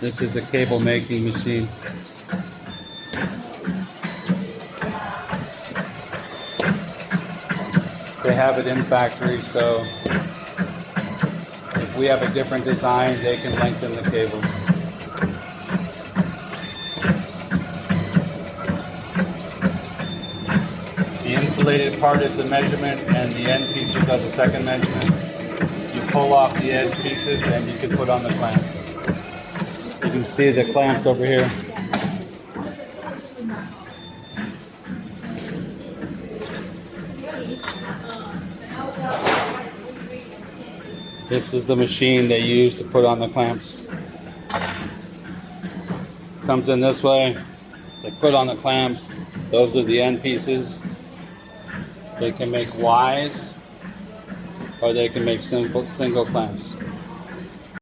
This is a cable making machine. They have it in factory, so if we have a different design, they can lengthen the cables. The insulated part is the measurement, and the end pieces are the second measurement. You pull off the end pieces and you can put on the clamp. You can see the clamps over here. This is the machine they use to put on the clamps. Comes in this way. They put on the clamps. Those are the end pieces. They can make Ys, or they can make single clamps.